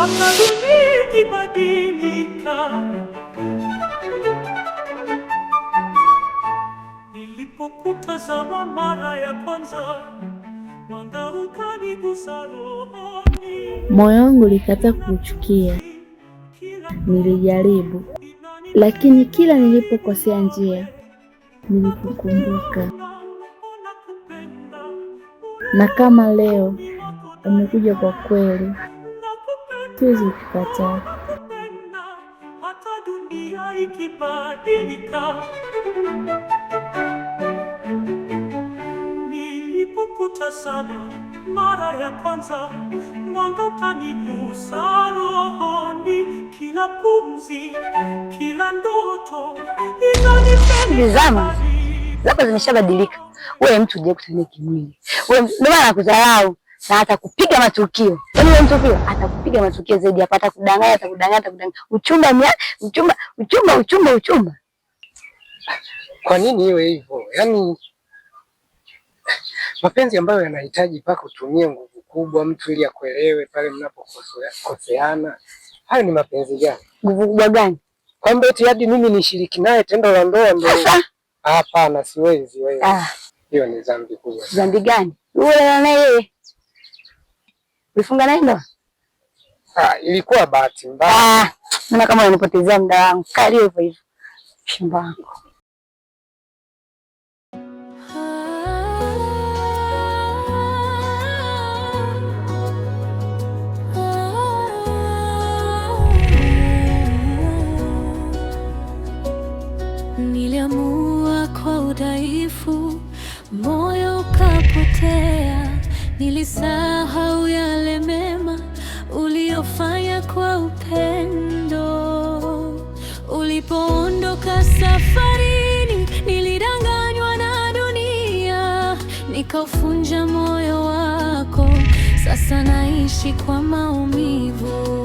hata dunia ikibadilika. Nilipokutazama mara ya kwanza, mwanga ukanigusa rohoni. Moyo wangu ulikataa kuchukia. Nilijaribu, lakini kila nilipokosea njia nilikukumbuka. Na kama leo umekuja kwa kweli, siwezi kukataa. Hata dunia ikibadilika. Nilipokutazama mara ya kwanza, mwanga ukanigusa rohoni. Kila pumzi, kila ndoto zama zimeshabadilika. Wewe mtu uje kutania kimwili. Wewe ndio maana nakudharau na atakupiga matukio. Yaani wewe mtu pia atakupiga matukio zaidi hapa, atakudanganya. Uchumba. Kwa nini iwe hivyo? Yaani mapenzi ambayo yanahitaji mpaka utumie nguvu kubwa mtu ili akuelewe pale mnapokoseana. Hayo ni mapenzi gani? Nguvu kubwa gani? Kwamba eti hadi mimi nishiriki naye tendo la ndoa ndio. Hapana, siwezi wewe. Hiyo ni dhambi kubwa. Dhambi gani? Wewe na yeye ulifunga naye ndoa? Ilikuwa bahati mbaya. Naona kama unanipotezea muda wangu. Kali hivyo. Shamba wako. Niliamua kwa udhaifu, moyo ukapotea. Nilisahau yale mema uliyofanya kwa upendo. Ulipoondoka safarini, nilidanganywa na dunia, nikaufunja moyo wako. Sasa naishi kwa maumivu.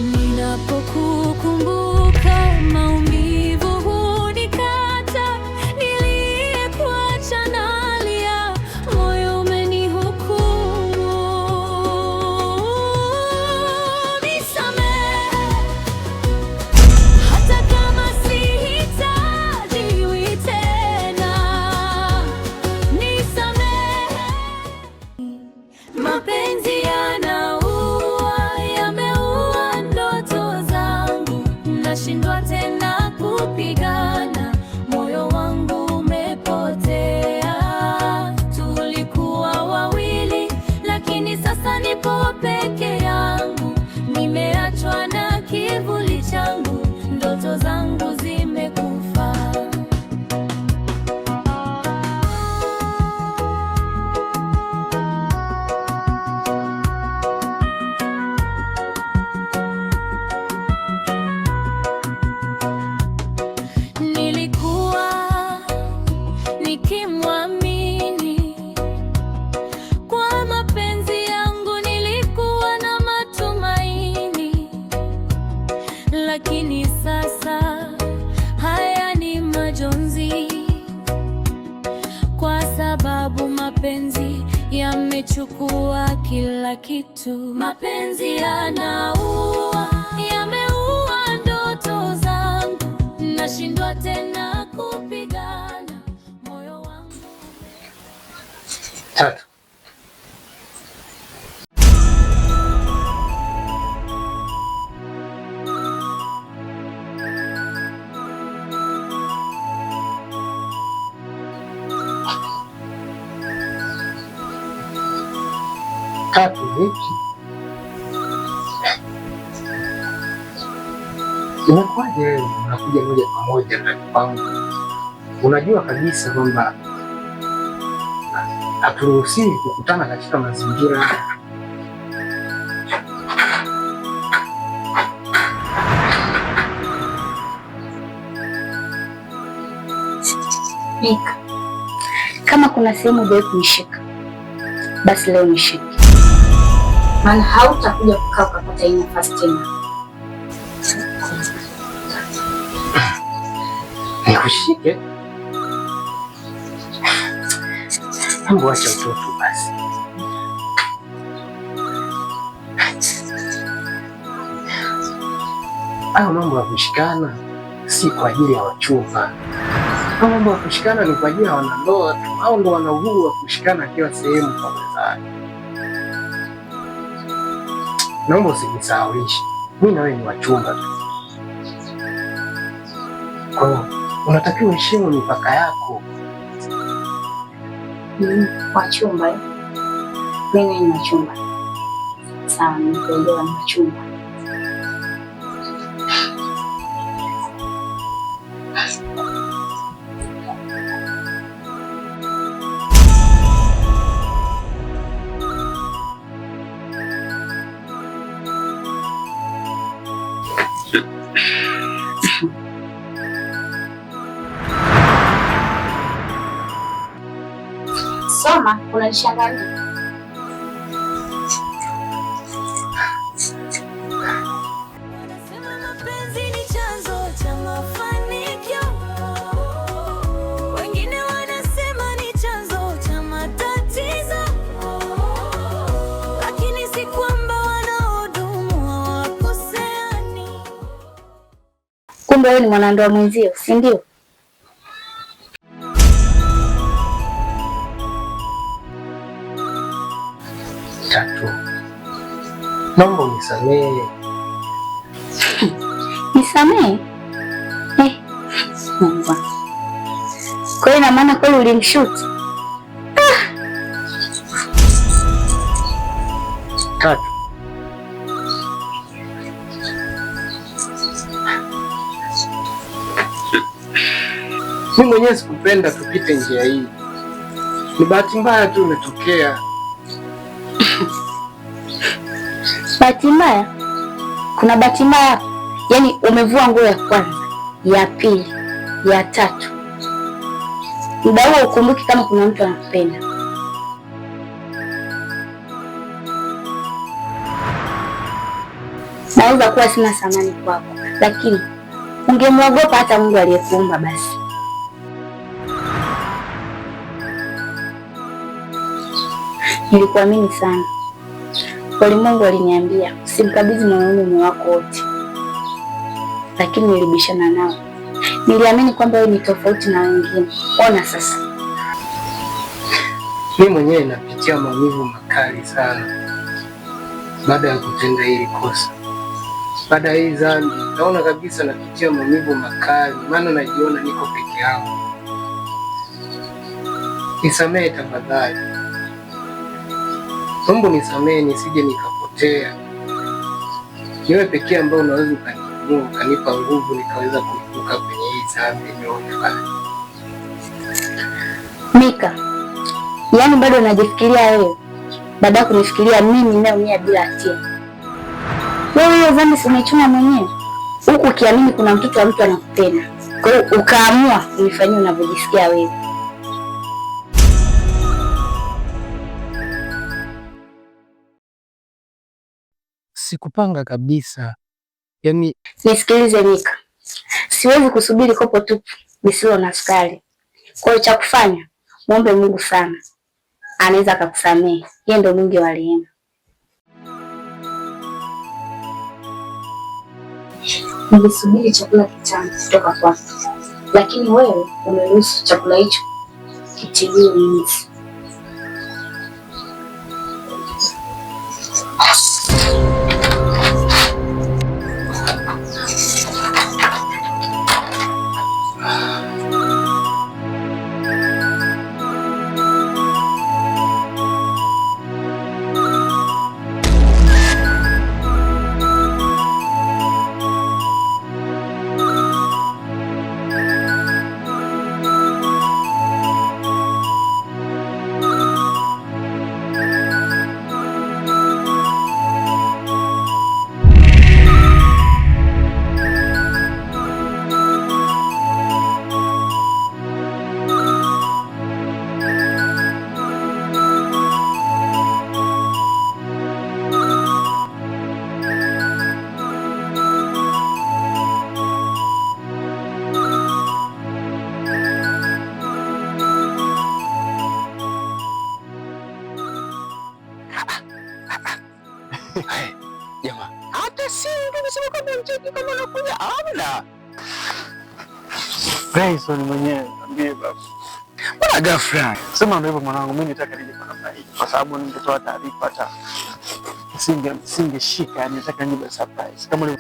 Ninapokukumbuka maumivu hunikata, niliyekuacha nalia, moyo umenihukumu. Nisamehe, hata kama sihitajiwi tena. Nisamehe, mapenzi nashindwa tena kupigana, moyo wangu umepotea. Tulikuwa wawili, lakini sasa nipo peke yangu. Nimeachwa na kivuli changu, ndoto zangu zimekufa. Lakini sasa haya ni majonzi, kwa sababu mapenzi yamechukua kila kitu. Mapenzi yanaua, yameua ndoto zangu. Nashindwa tena kupigana, moyo wangu. Tatu. Tatu vipi? Imekuwaje wewe unakuja moja kwa moja ndani kwangu? Unajua kabisa kwamba haturuhusiwi kukutana katika mazingira haya. Mika, kama kuna sehemu hujawahi kunishika, basi leo nishike. Maana hautakuja kukaa ukapata hii nafasi tena. Nikushike? Hebu acha utoto basi. Hayo mambo ya kushikana si kwa ajili ya wachumba. Hayo mambo ya kushikana ni kwa ajili ya wanandoa tu. Hao ndo wana uhuru wa kushikana kila sehemu kwa wenzake. Naomba usinisahaulishe, mimi na wewe ni wachumba tu. Kwa hiyo unatakiwa uheshimu mipaka yako. Wachumba mimi ni wachumba. Sawa, nikuelewa, ni wachumba. Soma, unanishangalia. Wanasema mapenzi ni chanzo cha mafanikio, wengine wanasema ni chanzo cha matatizo, lakini si kwamba wanaodumu hawakoseani. Kumbe wewe ni mwanandoa mwenzio, si ndio? Tatu, naomba unisamehe. Nisamehe? Mungu. Kwa hiyo ina maana kweli ulimshuti? Tatu, mimi mwenyewe sikupenda tupite njia hii, ni bahati mbaya tu imetokea. Bahati mbaya? Kuna bahati mbaya? Yaani umevua nguo ya kwanza, ya pili, ya tatu, muda huo ukumbuki kama kuna mtu anakupenda. Naweza kuwa sina thamani kwako, lakini ungemwogopa hata Mungu aliyekuumba basi. Nilikuamini sana. Walimwengu waliniambia usimkabidhi mwanaume moyo wako wote, lakini nilibishana nao. Niliamini kwamba wewe ni tofauti na wengine. Ona sasa, mimi mwenyewe napitia maumivu makali sana baada ya kutenda hili kosa. Baada ya hii dhambi, naona kabisa napitia maumivu makali, maana najiona niko peke yangu. Nisamehe tafadhali. Naomba nisamehe nisije nikapotea. Niwe pekee ambaye unaweza ukanipa nguvu nikaweza kuibuka kwenye hii dhambi niliyofanya. Mika, yaani bado unajifikiria wewe baada ya kunifikiria mimi ninayeumia bila hatia. Wewe hiyo dhambi si umechuna mwenyewe, huku ukiamini kuna mtoto wa mtu anakupenda. Kwa hiyo ukaamua kunifanyia unavyojisikia wewe. Sikupanga kabisa. Yaani Nisikilize Mika, siwezi kusubiri kopo tupu lisilo na sukari. Kwa hiyo cha kufanya, muombe Mungu sana, anaweza akakusamehe. Yeye ndio mwingi wa rehema. Nilisubiri chakula kitamu kutoka kwako, lakini wewe umeruhusu chakula hicho kitiliwe nyuzi. simu tukisema kama mcheki kama unakuja. Hamna. Grayson mwenyewe niambie baba. Bwana ghafla. Sema ndio hivyo mwanangu, mimi nitaka nije kwa namna hii kwa sababu ningetoa taarifa hata singeshika, yani nataka nibe surprise. Kama ni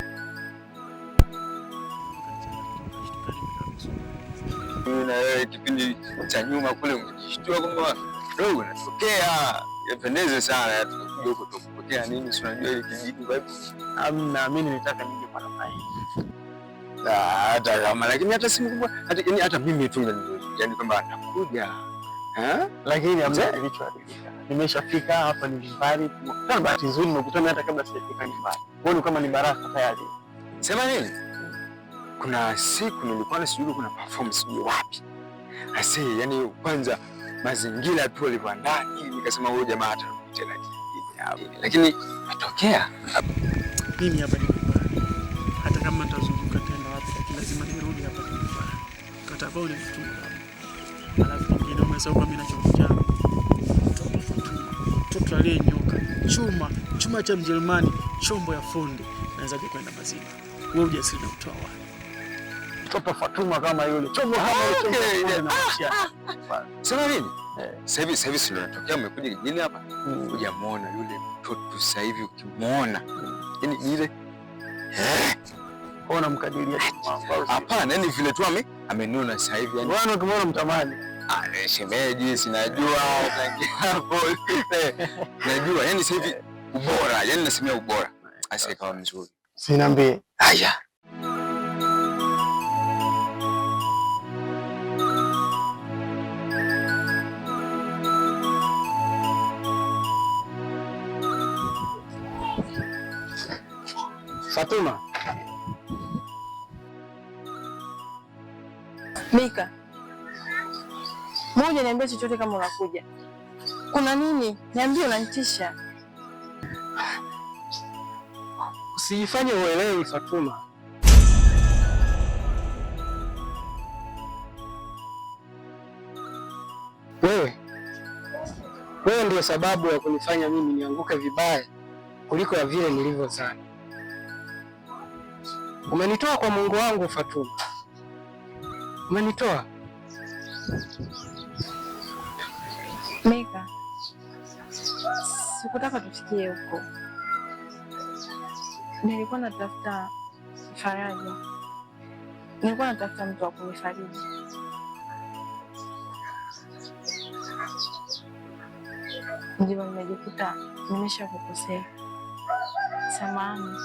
na wewe kipindi cha nyuma kule ungejishtua kwamba dogo natokea. Yapendeze sana tukuja huko tukupokea nini, si unajua ile kijiji vibe. Amna, mimi nitaka nije kwa namna hii. Hata kama lakini hata simu kubwa hata mimi tu yani kwamba atakuja. Lakini amna kilichoharibika. Nimeshafika hapa ni nyumbani. Tena bahati nzuri nimekutana hata kabla sijafika nyumbani. Mbona kama ni baraka tayari. Sema nini? Kuna siku nilikuwa sijui kuna performance sijui wapi. Asi yani kwanza mazingira tu yalikuwa ndani nikasema huyu jamaa atarudi tena kijijini. Lakini matokea mimi hapa ni nyumbani. Hata kama nitazunguka tena wapi lakini lazima nirudi hapa nyumbani. Katabao ni mtu. Alafu nyingine umesahau mimi nachokuja. Mtoto aliyenyoka, chuma cha Mjerumani, chombo ya fundi, naweza kwenda mazima. Wewe ujasiri na kutoa wapi? Mtoto Fatuma kama yule, chombo kama yule. Sema nini? Sasa hivi sio natokea umekuja kijijini hapa. Hujamuona yule mtoto sasa hivi ukimuona. Yaani ile ona mkadiria mambo. Hapana, yani vile tu amenona sasa hivi yani. Bwana ukimwona mtamani. Shemeji sinajua tangia hapo. Najua yani sasa hivi ubora, yani nasemea ubora. Asa ikawa mzuri. Siniambie. Haya. Fatuma. Mika. Moja niambie chochote kama unakuja. Kuna nini? Niambie, unanitisha. Usijifanye uelewi Fatuma. Wewe ndio sababu ya kunifanya mimi nianguke vibaya kuliko ya vile nilivyozani. Umenitoa kwa Mungu wangu Fatuma. Umenitoa. Mika. Sikutaka tufikie huko. Nilikuwa natafuta faraja. Nilikuwa natafuta mtu wa kunifariji. Ndio nimejikuta nimeshakukosea. Samahani.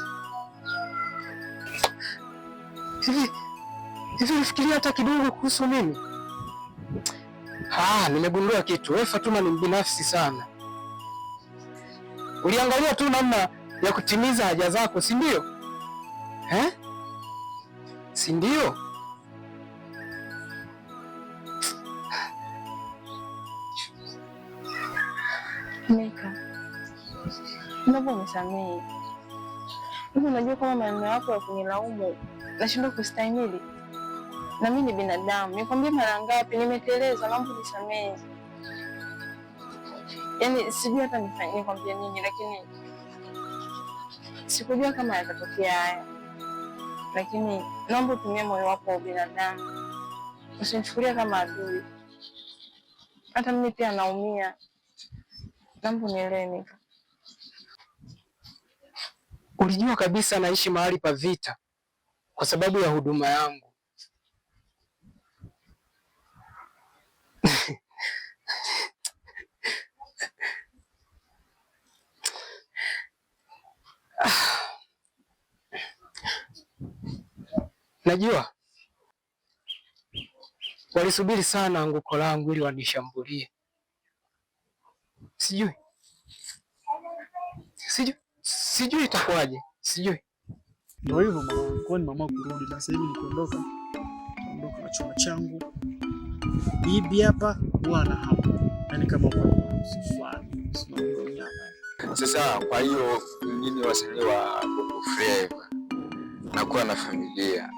Hivi unafikiria hata kidogo kuhusu mimi? Nimegundua kitu. Wewe Fatuma ni mbinafsi sana. Uliangalia tu namna ya kutimiza haja zako, si ndio? Si ndio? Mika. Naomba unisamehe. Hivi unajua kama maneno yako ya kunilaumu nashindwa kustahimili. Na mimi ni binadamu. Nikwambia mara ngapi nimeteleza, naomba unisamehe. Yaani sijui hata nikwambie nini, lakini sikujua kama yatatokea haya. Lakini naomba utumie moyo wako wa binadamu. Usinichukulie kama adui. Hata mimi pia naumia. Naomba unielewe Mika. Ulijua kabisa naishi mahali pa vita kwa sababu ya huduma yangu. Najua walisubiri sana anguko langu ili wanishambulie. Sijui itakuwaje. Sijui. Ndio hivyo mama, kwa ni mama kurudi na sasa hivi nikuondoka. Ondoka na chuma changu. Bibi hapa bwana hapa. Yaani kama kwa usifanye, usimwambie hapa. Sasa kwa hiyo nini wasanii wa Bongo Flava nakuwa na familia.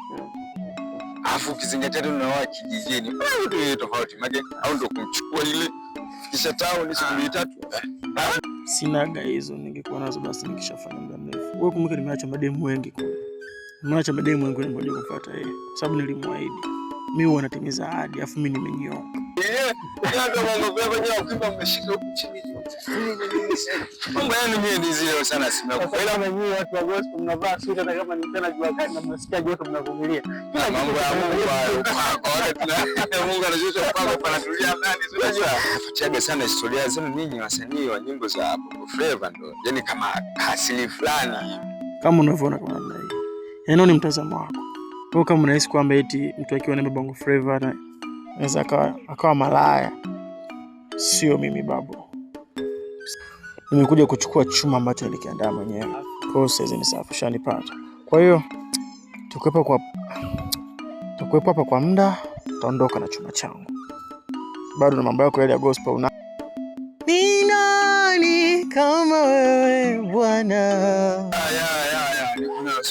Alafu ukizingatia tena na kijijini, ndio tofauti. Maana au ndio kumchukua ile kisha tao ni siku 3. Sinaga hizo, ningekuwa nazo basi nikishafanya muda mrefu. Wewe kumbuka nimeacha mademu wengi kule. Nimeacha mademu wengi ngoja kufuata yeye. Kwa sababu nilimwahidi. Mimi huwa natimiza ahadi, afu mimi nimenyoka. Ndio mambo yako yenyewe ukipa umeshika huko chini. Mambo yenu mimi ni zile sana simu. Kwa ila mwenyewe watu wa gospel mnavaa suti hata kama ni mchana jua kali na mnasikia joto mnavumilia. Kila mambo ya Mungu hayo. Mungu anajua kwako panatulia ndani. Unajua nafuatiaga sana historia zenu ninyi wasanii wa nyimbo za Bongo Flava ndo. Yaani kama asili fulani. Kama unavyoona kama namna hii. Yaani ni mtazamo wako. Kwa kama unahisi kwamba eti mtu akiwa na Bongo Flava na anaweza akawa malaya. Sio mimi babu. Nimekuja kuchukua chuma ambacho nilikiandaa mwenyewe. Kwa hiyo sasa ni safi shanipata. Kwa hiyo tukuepo hapa kwa muda, taondoka na chuma changu. Bado na mambo yako yale ya gospel una. Ni nani kama wewe Bwana? Ya.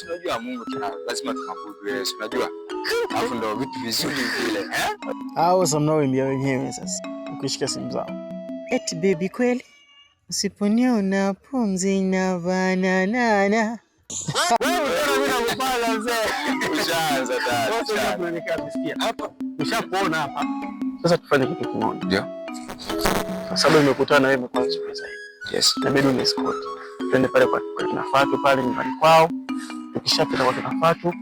Unajua Mungu lazima tumabudu yeye, unajua? Alafu ndio vitu vizuri vile, Au samnaoimbia wenyewe sasa. Ukishika simu zao. Eti baby kweli? Usiponiona pumzi na banana. Wewe mimi nakupala mzee. Ushaanza tayari. Tunanisikia hapa. Ushapoona hapa. Sasa tufanye kitu kimoja. Ndio. Kwa sababu nimekutana na wewe mkwanza zaidi. Yes. Na bado ni escort. Twende pale kwa Kinafatu pale nyumbani kwao. Tukishapita kwa Kinafatu,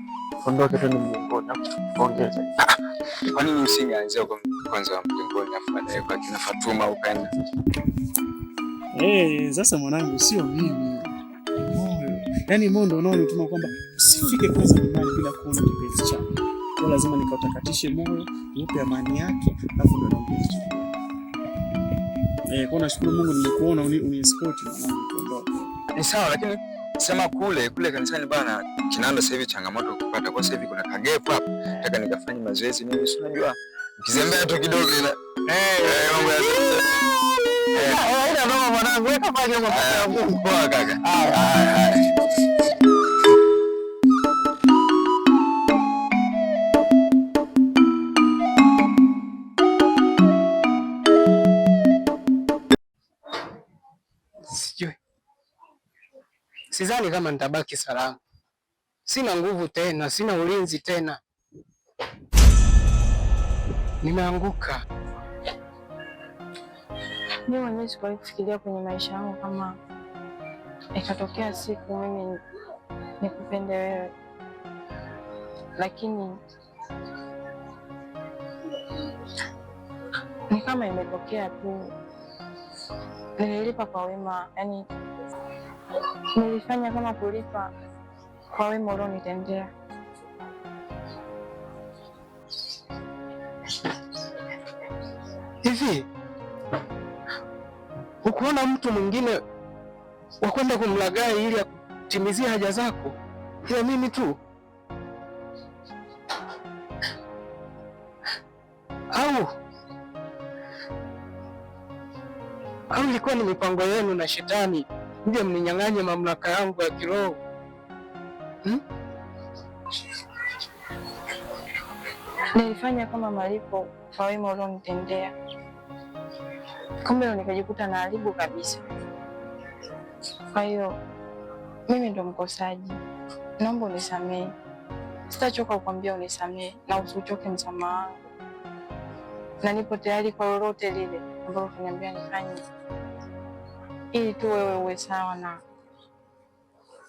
tuondoke twende mjengoni hapo tuongeze. Kwa nini usingeanzia kwa kwanza mjengoni afu baadaye kwa kina Fatuma ukaenda? Sasa mwanangu sio mimi. Moyo. Yaani moyo ndio unaonituma kwamba usifike kwanza nyumbani bila kuona kipenzi chako. Kwa lazima nikautakatishe moyo, nipe amani yake, alafu ndo naongeza. Kwa nashukuru Mungu nimekuona uniescort mwanangu kuondoka. Ni sawa lakini sema kule kanisani bana Kinanda sasa hivi changamoto kupata kwa sasa hivi kuna kagepo hapa. Nataka nikafanye mazoezi mimi si unajua. Ukizembea tu kidogo ila mambo ya haina mama mwanangu weka pale mambo ya Mungu poa kaka. Haya. Sidhani kama nitabaki salama. Sina nguvu tena, sina ulinzi tena. Nimeanguka. Mimi mwenyewe sikuwahi kufikiria kwenye maisha yangu kama ikatokea siku mimi nikupende wewe, lakini ni kama imetokea tu. Nililipa kwa wema, yani nilifanya kama kulipa kwa wema ulionitendea. Hivi ukuona mtu mwingine wa kwenda kumlaghai ili akutimizia haja zako ila mimi tu? Au ilikuwa ni mipango yenu na shetani mje mninyang'anye mamlaka yangu ya kiroho? Nilifanya kama malipo kwa wema ulionitendea, kumbe nikajikuta na haribu kabisa. Kwa hiyo mimi ndo mkosaji, naomba unisamehe. Sitachoka kukwambia unisamehe na usichoke msamaha wangu, na nipo tayari kwa lolote lile ambalo kuniambia nifanye, ili tu wewe uwe sawa na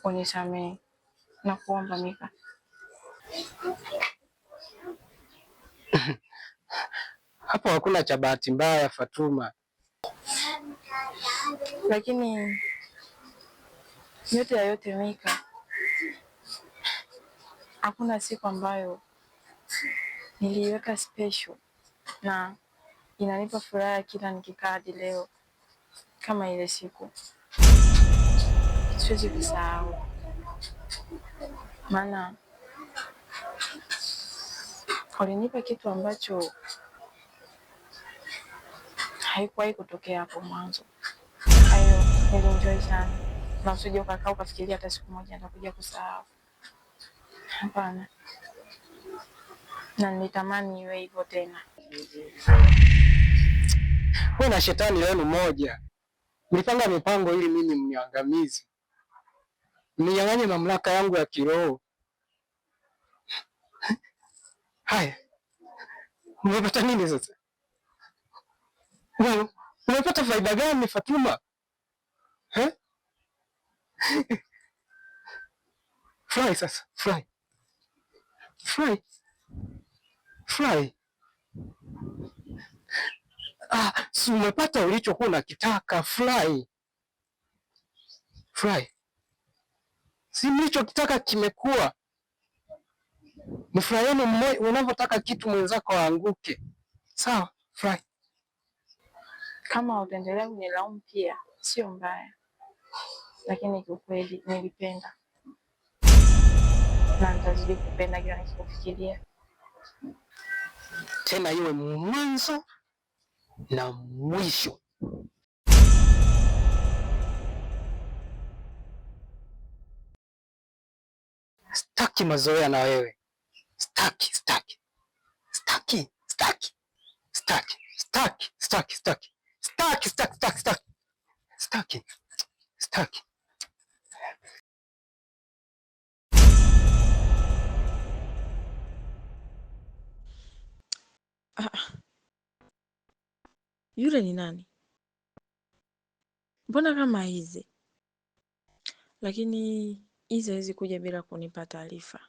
unisamehe na kuomba Mika. Hapo hakuna cha bahati mbaya Fatuma. Lakini yote ya yote Mika, hakuna siku ambayo niliweka special na inanipa furaha kila nikikaa hadi leo kama ile siku. Siwezi kusahau, maana ulinipa kitu ambacho haikuwahi kutokea hapo mwanzo. Hayo nilienjoy sana, na usije ukakaa ukafikiria hata siku moja nitakuja kusahau. Hapana, na nilitamani iwe hivyo tena. Wewe na shetani leo ni moja. Mlipanga mipango ili mimi mniangamize, mninyang'anye mamlaka yangu ya kiroho. Haya, umepata nini sasa? Umepata faida gani Fatuma? Fly sasa, fly. Si umepata ulichokuwa unakitaka? Fly. Si mlichokitaka kimekuwa. Mfurahieni unavyotaka kitu mwenzako aanguke. Sawa, fly. Kama utaendelea kunilaumu pia sio mbaya, lakini kiukweli nilipenda na nitazidi kupenda kila nikikufikiria. Tena iwe mwanzo na mwisho. Staki mazoea na wewe. Staki. Yule ni nani? Mbona kama hizi? Lakini hizi hawezi kuja bila kunipa taarifa.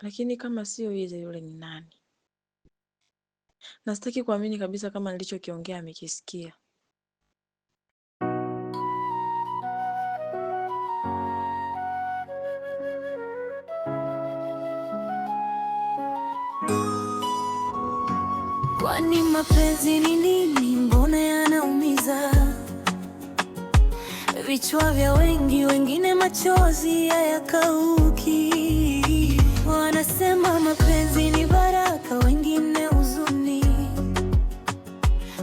Lakini kama sio hizi, yule ni nani? Na sitaki kuamini kabisa kama nilichokiongea amekisikia. Kwani mapenzi ni nini? Mbona yanaumiza vichwa vya wengi, wengine machozi hayakauki. Wanasema mapenzi ni baraka, wengine huzuni,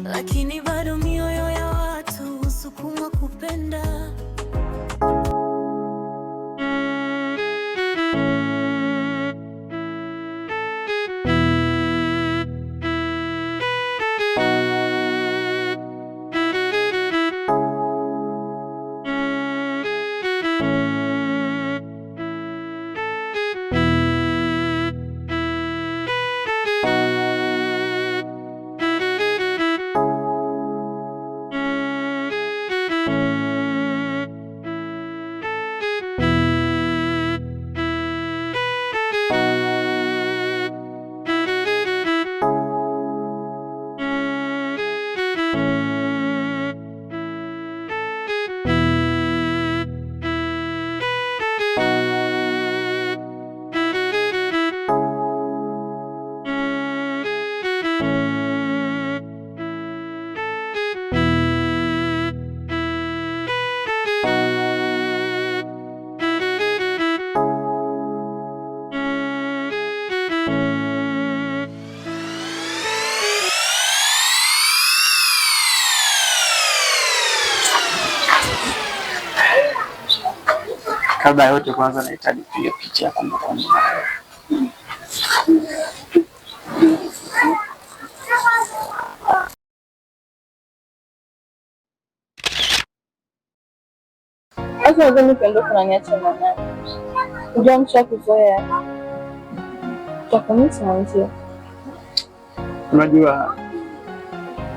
lakini bado mioyo ya watu husukuma kupenda. Kabla ya yote, kwanza nahitaji kupiga picha ya kumbukumbu. Sasa wazeni kuondoka na niache na nani? Unajua msha kuzoea. Utakumisi mwenzio. Unajua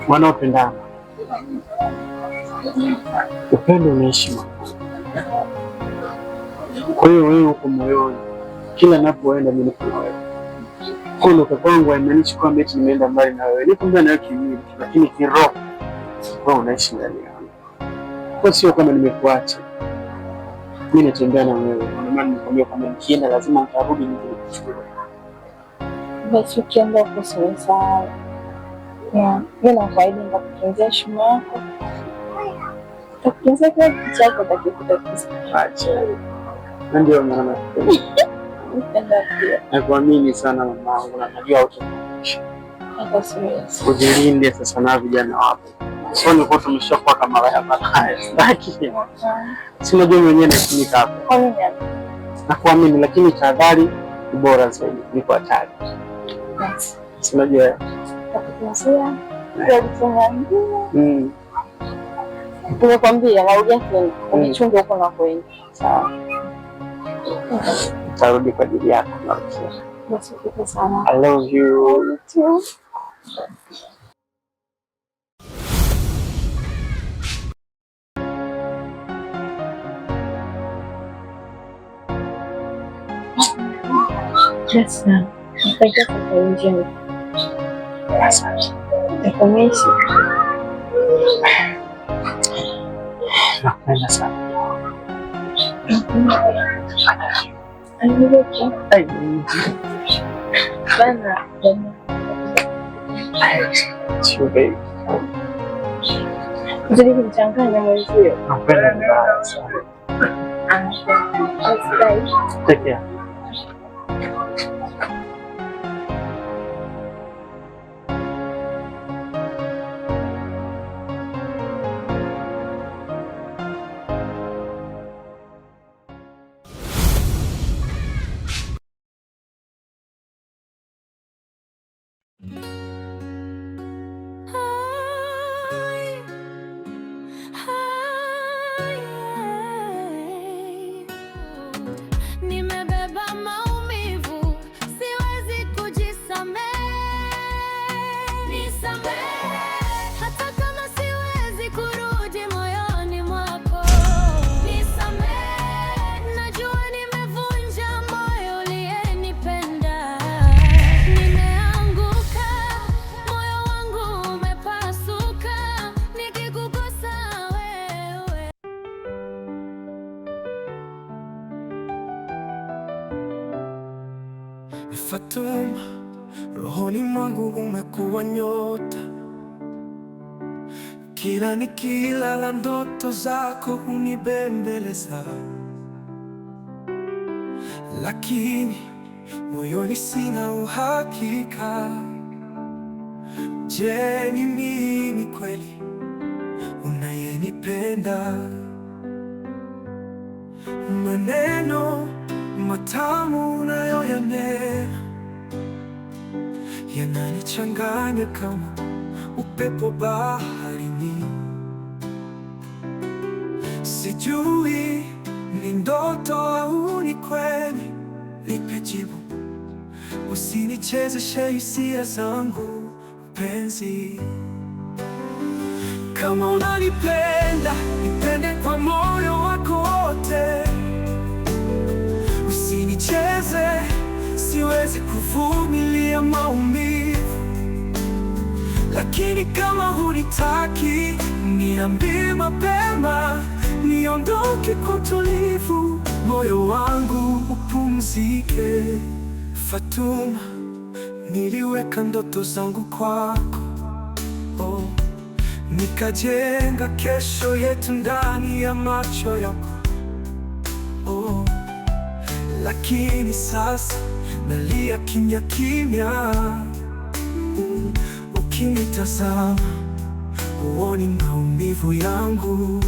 wanaopendana, upendo ni heshima. Kwa hiyo wewe uko moyoni, kila ninapoenda mimi niko na wewe. Kuondoka kwangu haimaanishi kwamba eti nimeenda mbali na wewe. Niko mbali na wewe kimwili, lakini kiroho wewe unaishi ndani yangu. Kwa sio kama nimekuacha. Mimi natembea na wewe. Kwa maana nikwambia kwamba nikienda lazima nitarudi nikuchukue. Basi ukienda huko sawa. Mimi nakuahidi nitakutunzia heshima yako. Nitakutunzia kila kitu chako utakachokitaka. Acha. Ndio maana nakupenda pia. Nakuamini sana mamangu na najua utakuishi. Hata siwezi. Ujilinde sasa na vijana wapo. Sio niko tumeshakuwa kama mabaya. Sitaki. Si unajua mwenyewe natumika hapa. Kwa nini? Nakuamini, lakini tahadhari ni bora zaidi kuliko hatari. Si unajua. Takutunzia. Ndio tunangua. Nimekwambia narudia tena, unichunge huko na kwenda. Sawa. Nitarudi kwa ajili yako na Rukia. Basi uko sana. I love you too. Yes, na. Nitakia safari njema. Asante. Nitakuonyesha. Nakupenda sana. Bana. Sio baby. Zidi kumchanganya mwenzio. Nakupenda sana. Take care. Nimebeba maumivu, siwezi kujisamehe. Nisamehe, hata kama siwezi kurudi moyoni mwako. Nisamehe, najua nimevunja moyo uliyenipenda. Nimeanguka, moyo wangu umepasuka, nikikukosa wewe. Fatuma, rohoni mwangu umekuwa nyota. Kila nikilala ndoto zako hunibembeleza, lakini moyoni sina uhakika. Je, ni mimi kweli unayenipenda? Maneno matamu unayoyanena yananichanganya kama upepo baharini. Sijui ni ndoto au ni kweli, nipe jibu. Usinichezeshe hisia zangu mpenzi. Kama unanipenda, nipende kwa moyo wako wote. Usinicheze, siwezi kuvumilia maumivu. Lakini kama hunitaki, niambie mapema, niondoke kwa utulivu, moyo wangu upumzike. Fatuma, niliweka ndoto zangu kwako, oh, nikajenga kesho yetu ndani ya macho yako, oh, lakini sasa nalia kimya kimya. Ukinitazama huoni maumivu yangu.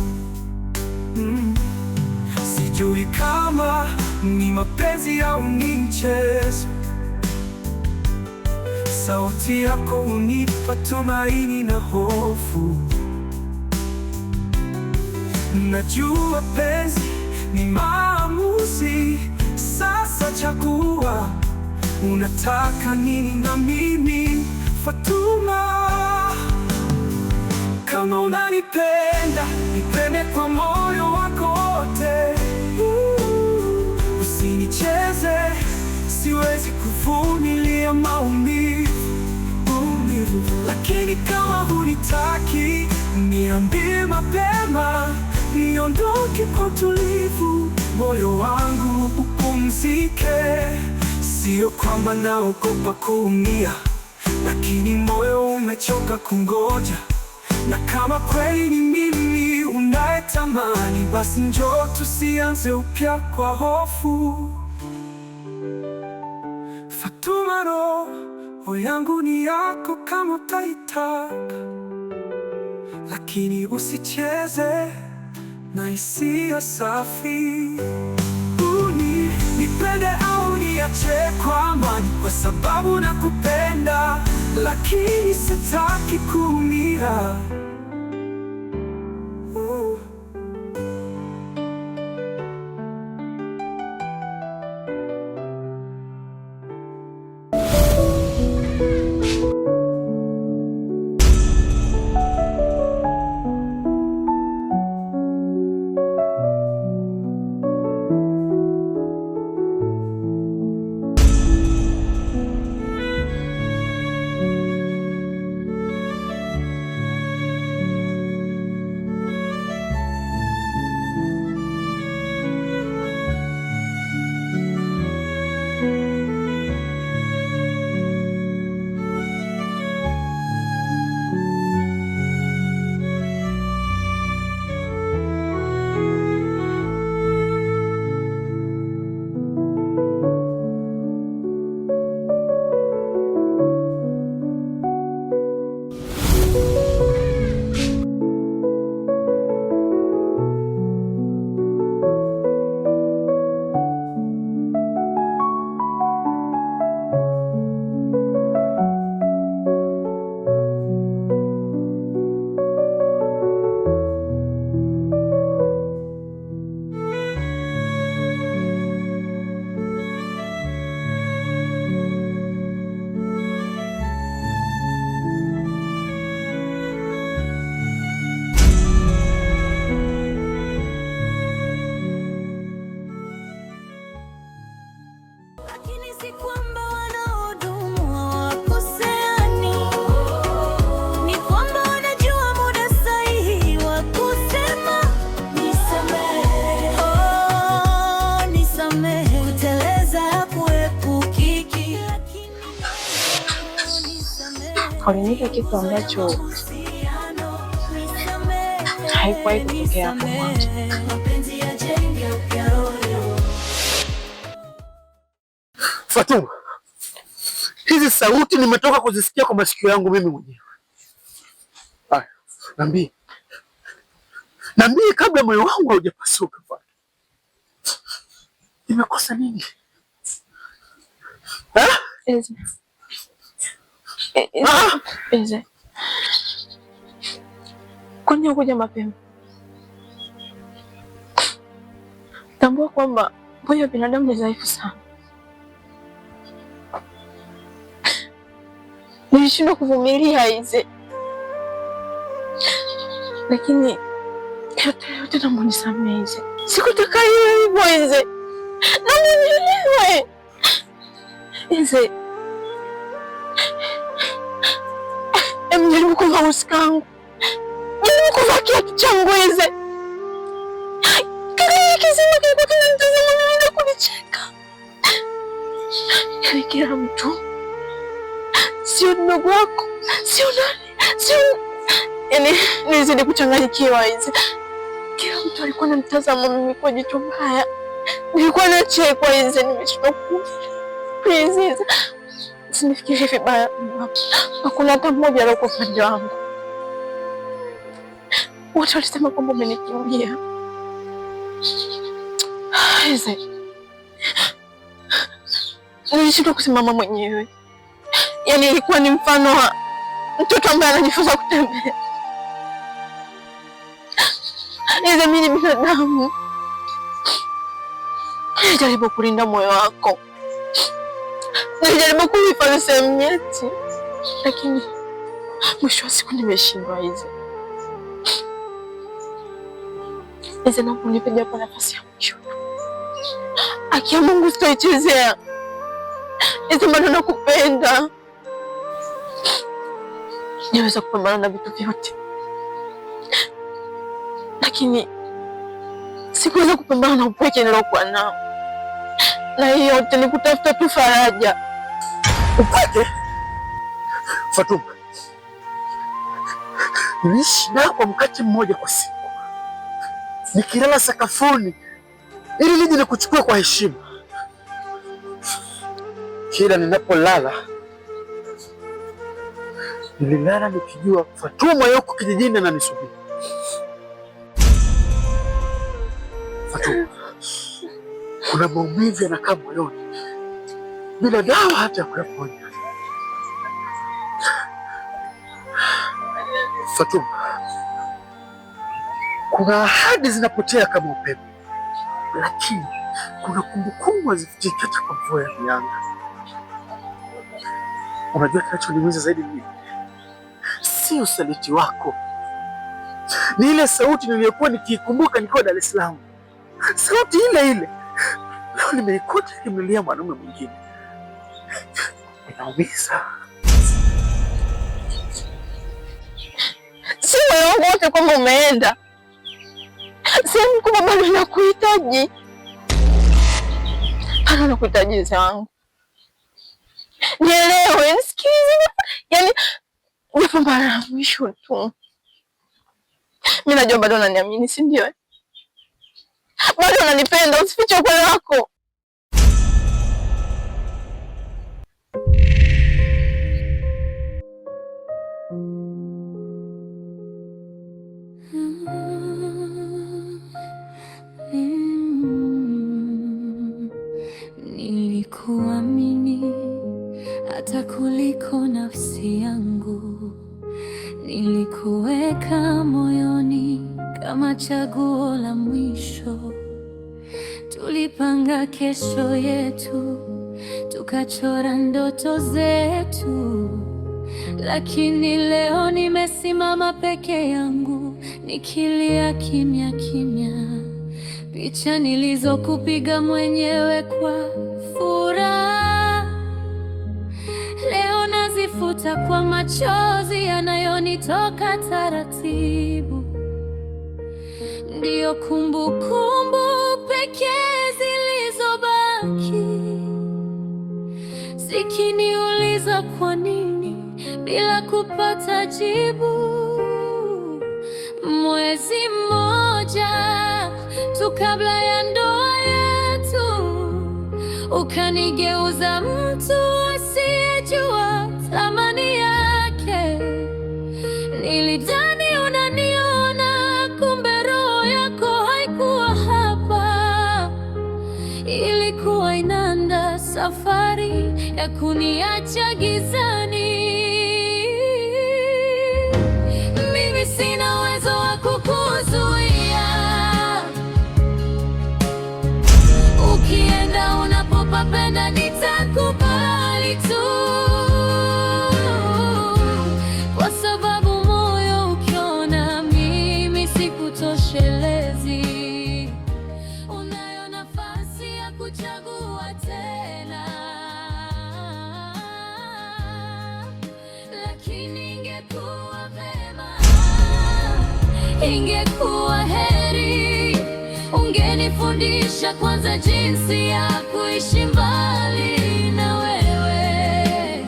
Sijui kama ni mapenzi au ni mchezo. Sauti yako hunipa tumaini na hofu. Najua penzi ni maamuzi. Sasa chagua, unataka nini na mimi. Fatuma, kama unanipenda, nipende kwa moyo wako wote. Usinicheze, siwezi kuvumilia maumivu. Lakini kama hunitaki, niambie mapema, niondoke kwa utulivu, moyo wangu upumzike. Sio kwamba naogopa kuumia, lakini moyo umechoka kungoja. Na kama kweli ni mimi unayetamani, basi njoo tusianze upya kwa hofu. Fatuma, roho yangu ni yako kama utaitaka, lakini usicheze na hisia safi. Nipende au niache kwa amani, kwa sababu nakupenda, lakini sitaki kuumia. walinipa kitu ambacho haikuwahi kutokea hapo mwanzo. Fatuma, hizi sauti nimetoka kuzisikia kwa masikio yangu mimi mwenyewe. Haya, niambie kabla moyo wangu haujapasuka. Nimekosa nini? Eze, kwani hukuja mapema? Tambua kwamba moyo wa binadamu ni dhaifu sana. Nilishindwa kuvumilia Eze, lakini yote naomba unisamehe Eze. Sikutaka iwe hivyo Eze, naomba unielewe Eze. Jaribu kuvaa usika wangu, jaribu kuvaa kiatu changu Eze. Kile kizima kilikuwa kinanitazama mimi na kunicheka. Yaani kila mtu, sio ndugu wako, sio nani, sio... Yaani nilizidi kuchanganyikiwa Eze. Kila mtu alikuwa ananitazama mimi kwa jicho mbaya. Nilikuwa nachekwa Eze, nimeshindwa kuvumilia. Please Eze, usinifikirie vibaya. Hakuna hata mmoja aliyekuwa upande wangu. Wote walisema kwamba umenikimbia. Eze, nilishindwa kusimama mwenyewe. Yaani ilikuwa ni mfano wa mtoto ambaye anajifunza kutembea. Eze, mimi ni binadamu. Nilijaribu kulinda moyo wako, nilijaribu kuhifadhi sehemu nyeti, lakini mwisho wa siku nimeshindwa Eze. Eze, naomba unipe japo nafasi ya mwisho. Haki ya Mungu sitoichezea. Eze, bado nakupenda. Niweza kupambana na vitu vyote, lakini sikuweza kupambana na upweke nilokuwa nao, na hiyo yote ni kutafuta tu faraja. Upweke? Fatuma, niishi nayo kwa mkate mmoja kwa siku, nikilala sakafuni ili nije nikuchukue kwa heshima. Kila ninapolala nililala nikijua Fatuma yuko kijijini ananisubiri. Fatuma, kuna maumivu yanakaa moyoni bila dawa hata ya kuyaponya. Fatuma, kuna ahadi zinapotea kama upepo, lakini kuna kumbukumbu hazifutika hata kwa mvua ya mianga. Unajua kinachoniumiza zaidi ni si usaliti wako, ni ile sauti niliyokuwa nikiikumbuka nikiwa Dar es Salaam. Sauti ile ile leo nimeikuta ikimlilia mwanaume mwingine. Inaumiza. Si moyo wangu wote kwamba umeenda, sehemu kubwa bado nakuhitaji. Bado nakuhitaji Eze wangu, nielewe, nisikize. Yaani japo mara ya mwisho tu. Mimi najua bado unaniamini, si ndio? Bado unanipenda, usifiche ukweli wako. Nilikuamini hata kuliko nafsi yangu, nilikuweka moyoni kama chaguo la mwisho. Tulipanga kesho yetu, tukachora ndoto zetu, lakini leo nimesimama peke yangu, nikilia kimya kimya. Picha nilizokupiga mwenyewe kwa furaha, leo nazifuta kwa machozi yanayonitoka taratibu. Ndiyo kumbukumbu pekee zilizobaki, zikiniuliza kwa nini bila kupata jibu. Mwezi mmoja tu kabla ya ndoa yetu, ukanigeuza mtu asiyejua thamani yake. Nilidhani unaniona, kumbe roho yako haikuwa hapa. Ilikuwa inaanza safari ya kuniacha gizani. Mimi sina uwezo wa kukuzuia, ukienda unapopapenda nitakubali tu, kwa sababu moyo ukiona mimi sikutoshelezi, unayo nafasi ya kuchagua tena. Lakini ingekuwa vema, ingekuwa heri ungenifundisha kwanza jinsi ya kuishi mbali na wewe,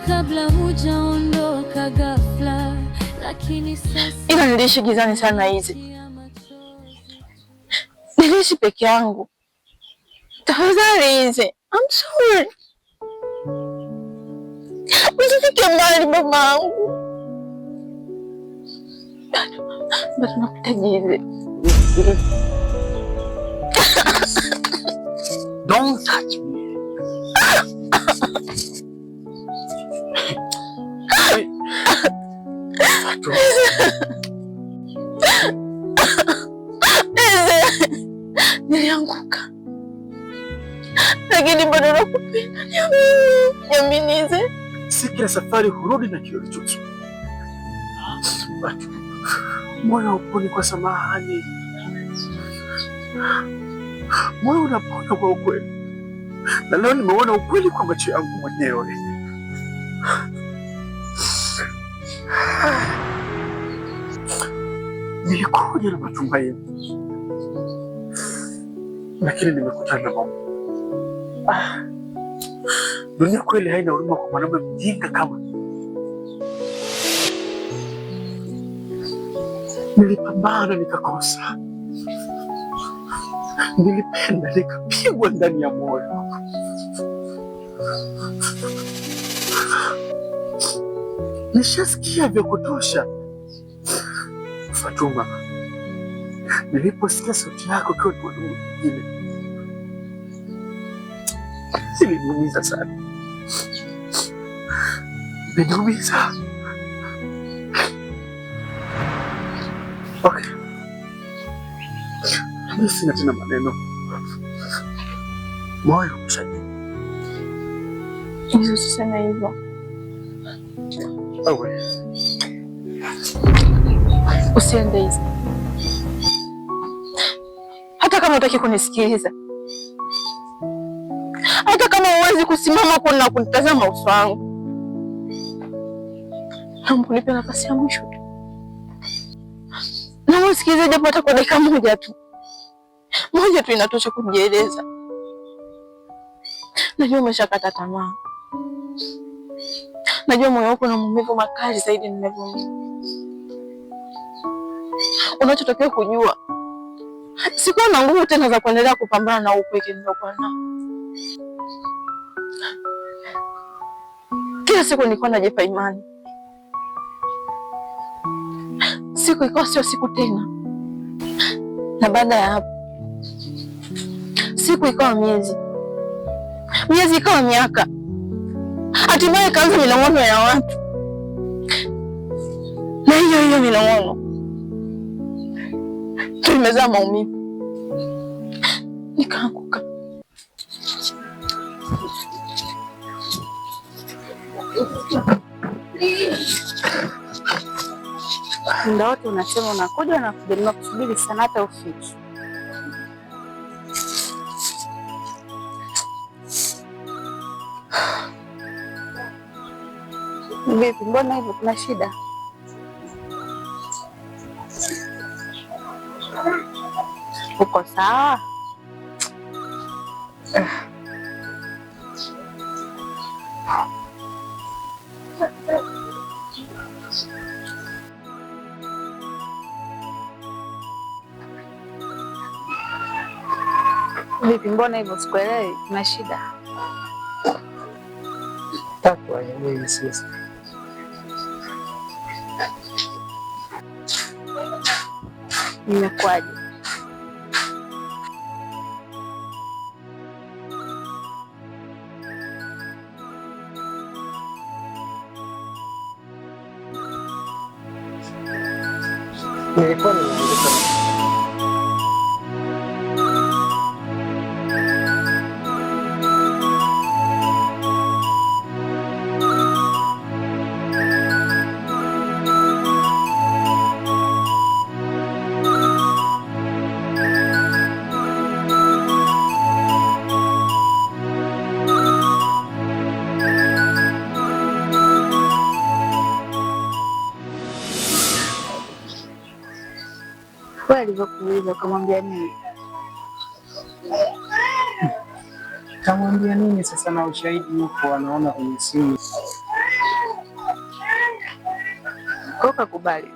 kabla hujaondoka ghafla. Lakini sasa ila niliishi gizani sana hizi, niliishi peke yangu. Tafadhali hizi, I'm sorry. Usifike mbali babangu, bado nakuhitaji hizi. Don't touch me. Nilianguka, lakini bado nakupenda. Niamini. Si kila safari hurudi na kile ulichocho. Moyo uponi kwa samahani, moyo unapona kwa ukweli, na leo nimeona ukweli kwa macho yangu mwenyewe. Nilikuja na matumaini, lakini nimekutana na mambo. Dunia kweli haina huruma kwa mwanaume mjinga kama. Nilipambana nikakosa, nilipenda nikapigwa ndani ya moyo. Nishasikia vya kutosha. Fatuma, niliposikia sauti yako kwa mwanaume mwingine, iliniumiza sana, imeniumiza. Okay, mimi sina tena maneno, moyo umeshaji. Usiseme hivyo. Usiende hizi, hata kama hutaki kunisikiliza, hata kama huwezi kusimama kuna kunitazama uso wangu, naomba unipe nafasi ya mwisho tu. Naomba usikilize japo hata kwa dakika moja tu. Moja tu inatosha kujieleza. Najua umeshakata tamaa. Najua moyo wako na maumivu makali zaidi ninavyoumia. Unachotakiwa kujua, sikuwa na nguvu tena za kuendelea kupambana na upweke niliokuwa nao. Kila siku nilikuwa najipa imani. Siku ikawa sio siku tena, na baada ya hapo siku ikawa miezi, miezi ikawa miaka, hatimaye ikaanza minong'ono ya watu, na hiyo minong'ono tulimezaa maumivu, nikaanguka. Muda wote unasema unakuja na kuja kusubiri sana hata ufiki. Vipi, mbona hivyo, kuna shida? Uko sawa? Vipi, mbona hivyo? Sikuelewi, kuna shida? Tatu haelewi sister. Imekuwaje? Nilikuwa ninaandika Wewe alivyokuuliza ukamwambia nini? Kamwambia nini sasa, na ushahidi huko anaona kwenye simu. Kwa ukakubali?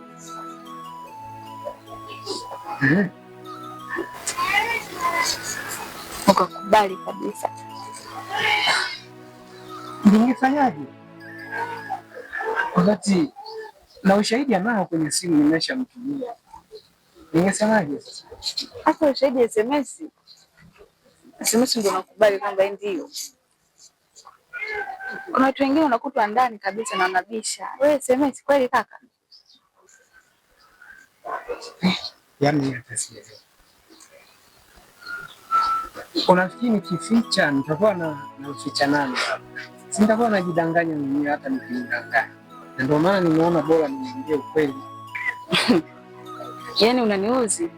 Ukakubali kabisa? Ningefanyaje wakati na ushahidi anao kwenye simu nimeshamtumia? Ningesemaje sasa? Hata ushahidi SMS. SMS ndio nakubali kwamba ndio. Kuna watu wengine wanakuta ndani kabisa na wanabisha. Wewe SMS kweli kaka? Yaani hata sielewi. Unafikiri nikificha nitakuwa na uficha nani? Si nitakuwa najidanganya mwenyewe hata nikimdanganya. Na ndio maana nimeona bora niingie ukweli. Yaani unaniuzi?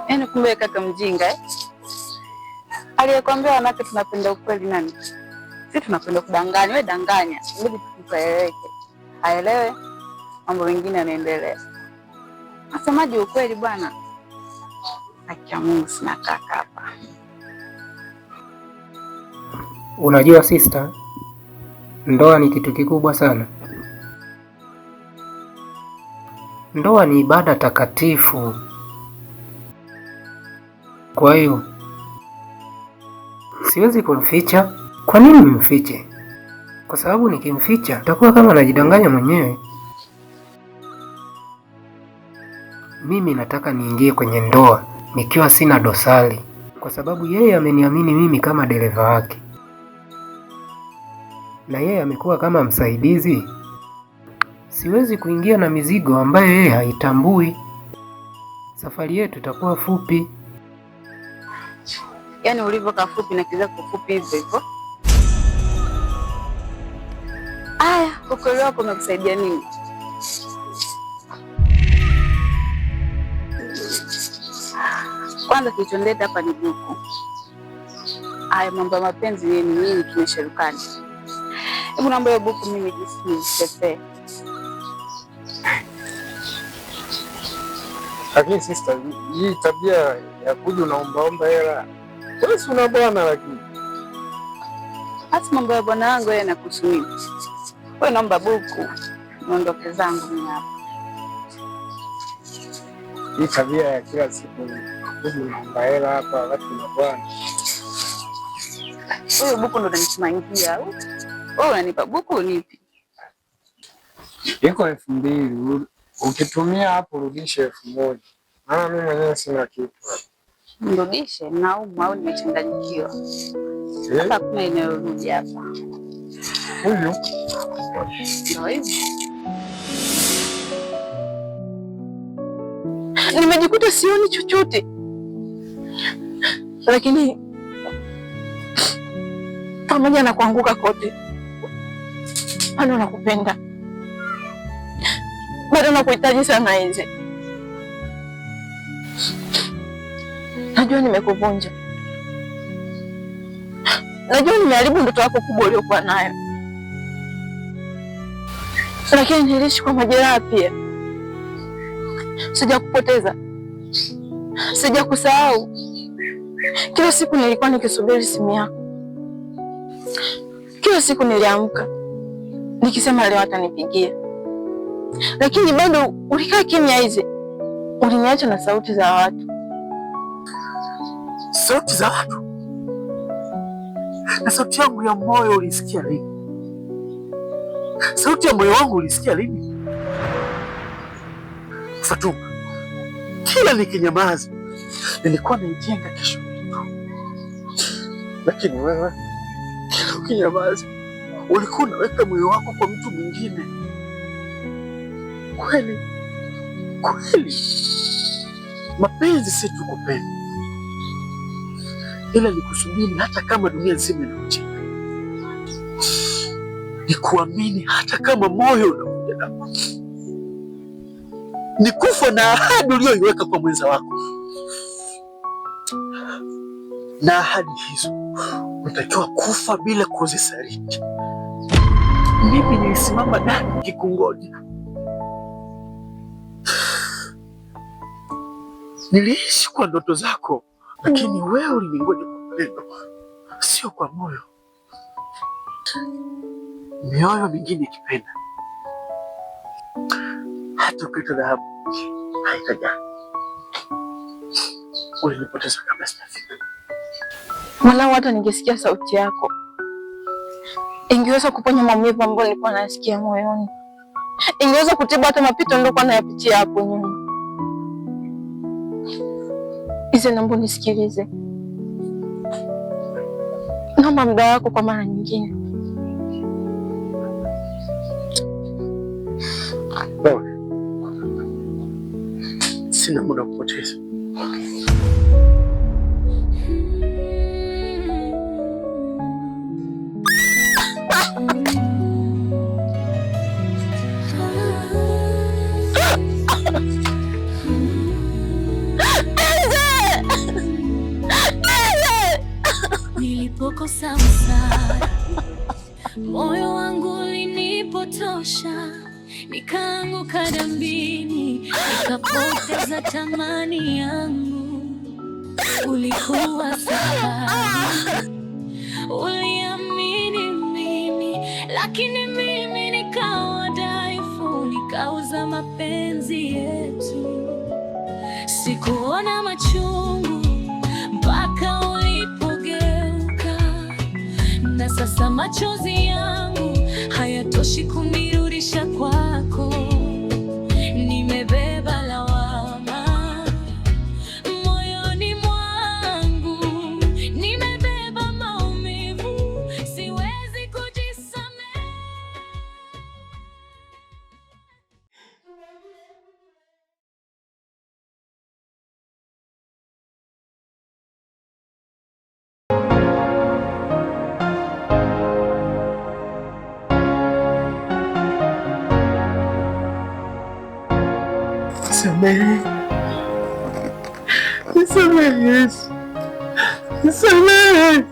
Yaani kumbe kaka mjinga eh? Aliyekwambia wanawake tunapenda ukweli nani? Sisi tunapenda kudanganya. Wewe danganya. Ili tukueleweke. Aelewe mambo mengine yanaendelea. Nasemaje ukweli bwana? Akia Mungu sina kaka hapa. Unajua sister, ndoa ni kitu kikubwa sana. Ndoa ni ibada takatifu. Kwa hiyo siwezi kumficha. Kwa nini nimfiche? Kwa sababu nikimficha nitakuwa kama najidanganya mwenyewe. Mimi nataka niingie kwenye ndoa nikiwa sina dosari, kwa sababu yeye ameniamini mimi kama dereva wake, na yeye amekuwa kama msaidizi. Siwezi kuingia na mizigo ambayo yeye haitambui. Safari yetu itakuwa fupi. Yaani ulivyo kafupi na kiza kufupi hivyo hivyo. Aya, ukweli wako umekusaidia nini? Kwanza kilichonileta hapa ni buku. Aya, mambo ya mapenzi nini tumesharukana. Hebu naomba hiyo buku mimi nisipepee. Lakini sister, hii tabia ya kuja unaombaomba hela, wewe si una bwana? Lakini hata mambo ya bwana wangu yeye yanakuhusu nini? Wewe naomba buku niondoke zangu mimi hapa. hii tabia ya kila siku kuja unaomba hela hapa wakati una bwana. Wewe buku ndo unanisimamisha au? Wewe unanipa buku nipi? Iko 2000. Ukitumia hapo rudishe 1000. Maana mimi mwenyewe sina kitu. Nirudishe naumwa au nimechanganyikiwa? Hapa kuna inayorudi hapa. Huyu Ndio hivyo. Nimejikuta sioni chochote. Lakini pamoja na kuanguka kote, bado nakupenda. Bado nakuhitaji sana hizi. Najua nimekuvunja. Najua nimeharibu ndoto yako kubwa uliyokuwa nayo. Lakini niliishi kwa majeraha pia. Sijakupoteza. Sijakusahau. Kila siku nilikuwa nikisubiri simu yako. Kila siku niliamka nikisema leo atanipigia. Lakini bado ulikaa kimya hizi. Uliniacha na sauti za watu. sauti za watu, na sauti yangu ya moyo ulisikia lini? Sauti ya moyo wangu ulisikia lini? Fatuma, kila nikinyamaza nilikuwa naijenga kesho yetu, lakini wewe kila ukinyamaza ulikuwa unaweka moyo wako kwa mtu mwingine. Kweli kweli, mapenzi si tu kupenda, ila ni kusubiri hata kama dunia nzima inakucheka, ni kuamini hata kama moyo unakuja damu, ni kufa na ahadi uliyoiweka kwa mwenza wako, na ahadi hizo unatakiwa kufa bila kuzisaliti. Mimi nilisimama ndani nikikungoja, niliishi kwa ndoto zako, lakini wewe uliningoja kwa upendo, sio kwa moyo. Mioyo mingine ikipenda hata ukita dhahabu haitajaa. Ulinipoteza kabla sijafika. Walau hata ningesikia sauti yako ingeweza kuponya maumivu ambayo nilikuwa nasikia moyoni, ingeweza kutibu hata mapito nilikuwa nayapitia hapo nyuma. Ize, naomba nisikilize, naomba muda wako kwa mara nyingine. Sina muda kupoteza. Nilipokosa msaada, moyo wangu ulinipotosha, nikaanguka dambini, nikapoteza tamani yangu. Ulikuwa safari, uliamini mimi, lakini mimi nikawa dhaifu, nikauza mapenzi yetu. Sikuona machungu mpaka ulipogeuka, na sasa machozi yangu hayatoshi kunirudisha kwako. Nimebeba lawama moyoni mwangu, nimebeba maumivu, siwezi kujisamehe. Nisamehe, nisamehe Yesu, nisamehe.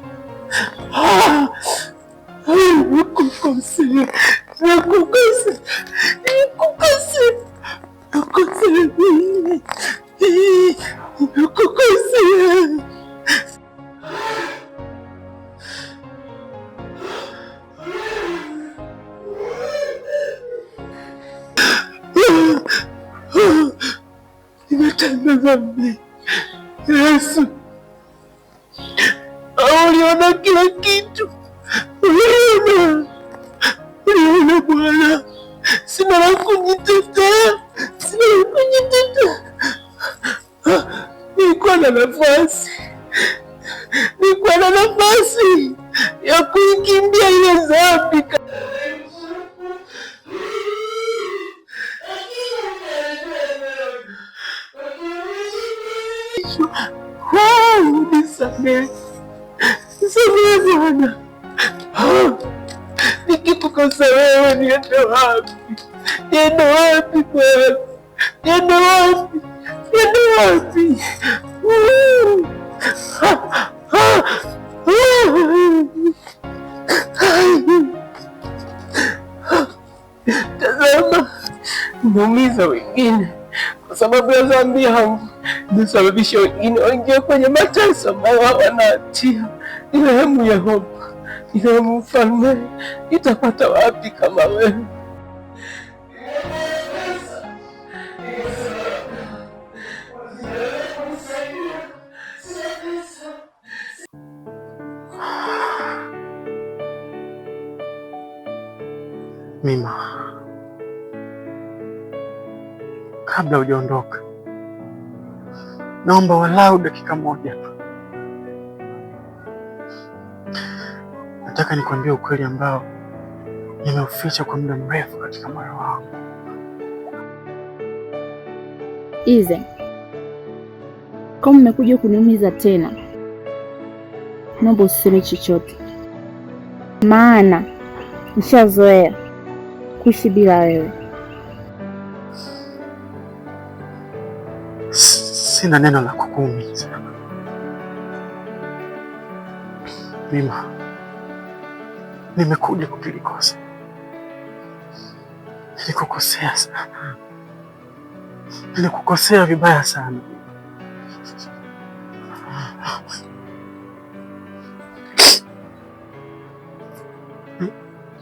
Nakukosea, nakukosea, nakukosea, nakukosea, nakukosea. Nimetenda dhambi Yesu. Uliona kila kitu, uliona Bwana. Sina la kujitetea, sina la kujitetea. Nilikuwa na nafasi ya kuikimbia ile dhambi. Nisamehe, nisamehe Bwana. Nikikukosa wewe niende wapi? Niende wapi Bwana? Niende wapi? Niende wapi? Tazama, nimeumiza wengine kwa sababu ya dhambi yangu, nimesababisha wengine waingie kwenye mateso ambayo hawana hatia. Nirehemu Yehova, nirehemu Mfalme, nitapata wapi kama wewe? Mima, kabla hujaondoka, naomba walau dakika moja tu. Nataka nikwambie ukweli ambao nimeuficha kwa muda mrefu katika moyo wangu. Ize, kama umekuja kuniumiza tena, naomba usiseme chochote, maana nishazoea kuishi bila wewe. Sina neno la kukuumiza Mima, nimekuja kukiri kosa. Nilikukosea sana, nilikukosea vibaya sana.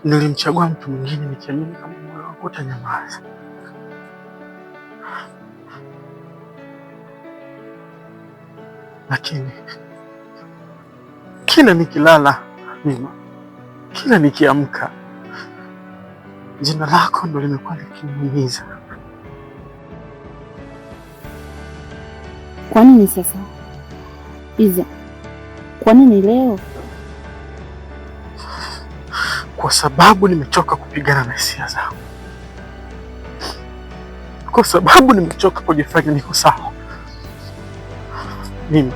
Nilimchagua mtu mwingine nikiamini kama moyo wangu utanyamaza. Lakini kila nikilala Mima, kila nikiamka, jina lako ndo limekuwa likiniumiza. Kwa nini sasa Ize? Kwa nini leo? Kwa sababu nimechoka kupigana na hisia zangu, kwa sababu nimechoka kujifanya niko sawa. Mima,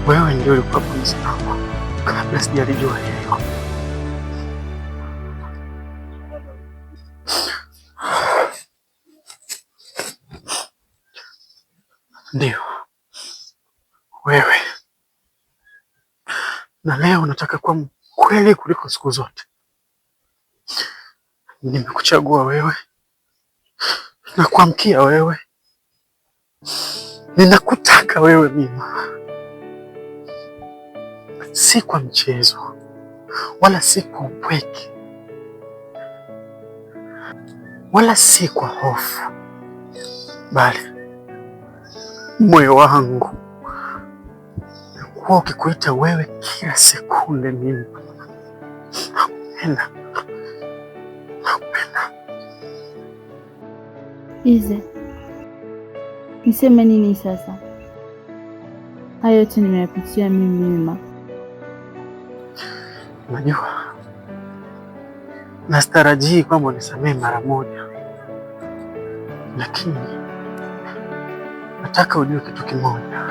wewe ndio ulikuwa pumzi yangu kabla sijalijua hilo. Ndio wewe, na leo nataka kuwa mkweli kuliko siku zote. Nimekuchagua wewe, nakuamkia wewe, ninakutaka wewe Mima, si kwa mchezo wala si kwa upweke wala si kwa hofu, bali moyo wangu kuwa ukikuita wewe kila sekunde. Mimi nakupenda, nakupenda. Ize, niseme nini sasa? Hayo yote nimeyapitia mimi Mima. Najua nasitarajii kwamba unisamehe mara moja, lakini nataka ujue kitu kimoja.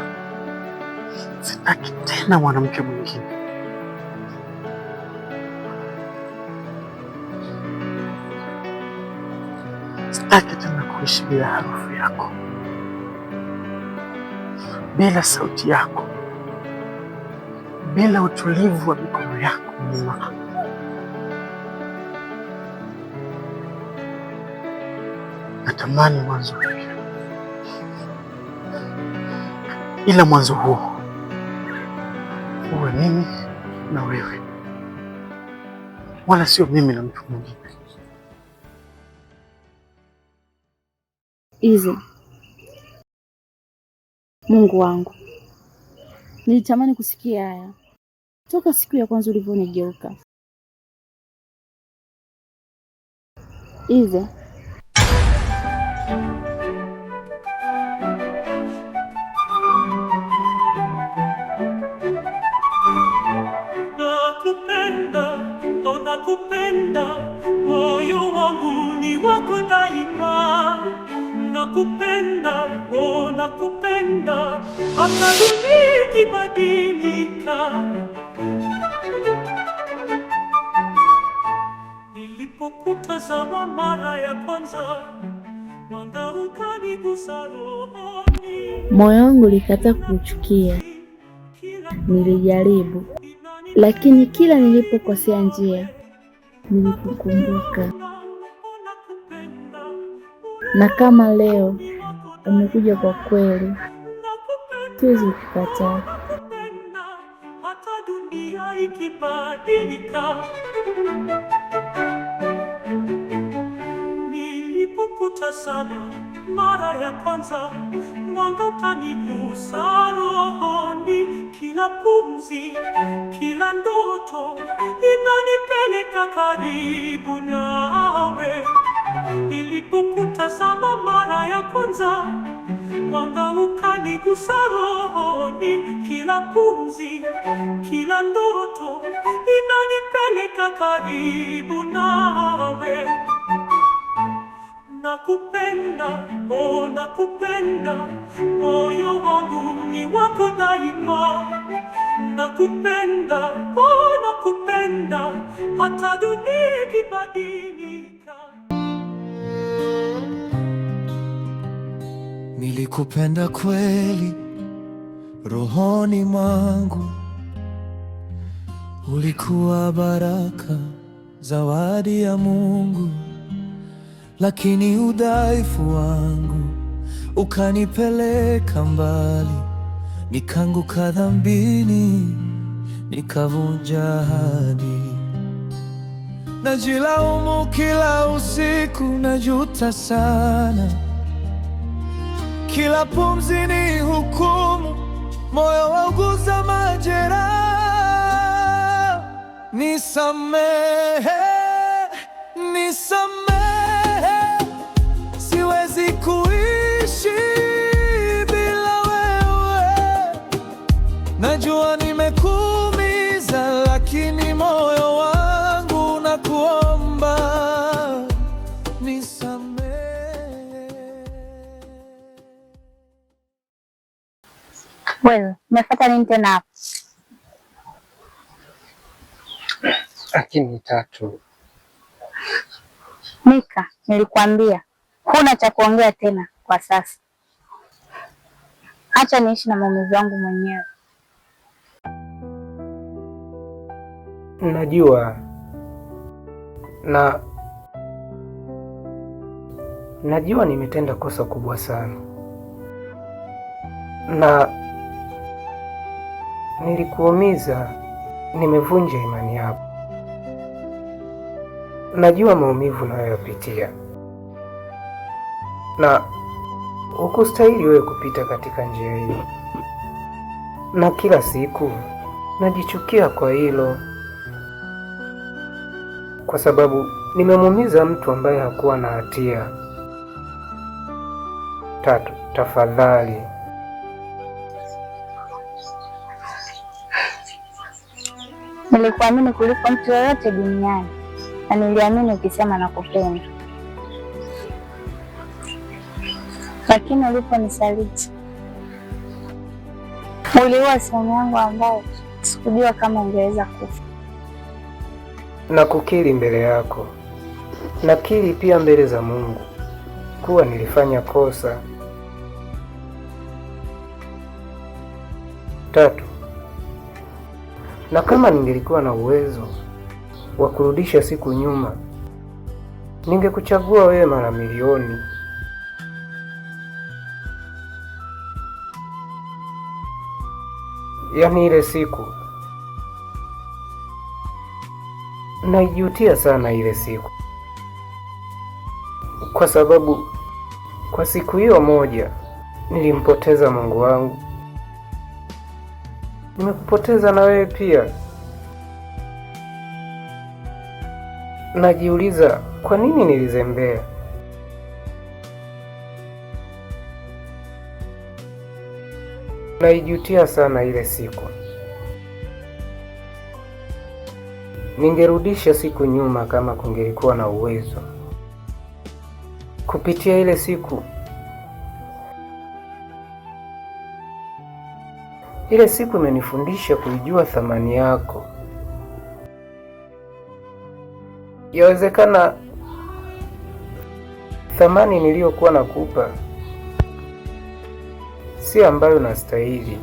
Sitaki tena mwanamke mwingine. Sitaki tena kuishi bila harufu yako, bila sauti yako, bila utulivu wa mikono yako Mima. Natamani mwanzo mpya, ila mwanzo huo uwe mimi na wewe, wala sio mimi na mtu mwingine. Ize, Mungu wangu, nilitamani kusikia haya toka siku ya kwanza ulivyonigeuka. Ize, nakupenda, moyo wangu ni wako daima. Nakupenda, nakupenda, hata dunia ikibadilika. Nilipokutazama mara ya kwanza, mwanga ukanigusa rohoni. moyo wangu ulikataa kuchukia. Nilijaribu, lakini kila nilipokosea njia nilikukumbuka. Na kama leo umekuja kwa kweli, siwezi kukataa. nilibadilika. Nilipokutazama mara ya kwanza, mwanga ukanigusa rohoni. Kila pumzi, kila ndoto inanipeleka karibu nawe. Nilipokutazama mara ya kwanza, mwanga ukanigusa rohoni. Kila pumzi, kila ndoto inanipeleka karibu nawe. Nakupenda, oh nakupenda, moyo wangu ni wako daima. Nakupenda, oh nakupenda, hata dunia ikibadilika. Nilikupenda kweli rohoni mwangu, ulikuwa baraka, zawadi ya Mungu. Lakini udhaifu wangu ukanipeleka mbali, nikaanguka dhambini, nikavunja ahadi. Najilaumu kila usiku, najuta sana. Kila pumzi ni hukumu, moyo wauguza majeraha. Nisamehe, nisamehe, siwezi kuishi bila wewe. Najua nimekuumiza, lakini moyo wangu unakuomba nisamehe. Wewe umefuata nini tena hapo? Lakini Tatu, Mika, nilikwambia huna cha kuongea tena kwa sasa. Acha niishi na maumivu yangu mwenyewe. najua najua nimetenda kosa kubwa sana, na nilikuumiza, nimevunja imani yako. Najua maumivu nayoyapitia, na hukustahili wewe kupita katika njia hii, na kila siku najichukia kwa hilo, kwa sababu nimemuumiza mtu ambaye hakuwa na hatia. Tatu, tafadhali. Nilikuamini kuliko mtu yoyote duniani, na niliamini ukisema nakupenda. Lakini uliponisaliti, uliua sehemu yangu ambayo sikujua kama ingeweza kufa. Na kukiri mbele yako, nakiri pia mbele za Mungu kuwa nilifanya kosa. Tatu, na kama ningelikuwa na uwezo wa kurudisha siku nyuma, ningekuchagua wewe mara milioni. Yaani ile siku naijutia sana, ile siku, kwa sababu kwa siku hiyo moja nilimpoteza Mungu wangu. Nimekupoteza na wewe pia. Najiuliza kwa nini nilizembea. Naijutia sana ile siku. Ningerudisha siku nyuma kama kungelikuwa na uwezo. Kupitia ile siku, ile siku imenifundisha kuijua thamani yako. Yawezekana thamani niliyokuwa nakupa si ambayo nastahili.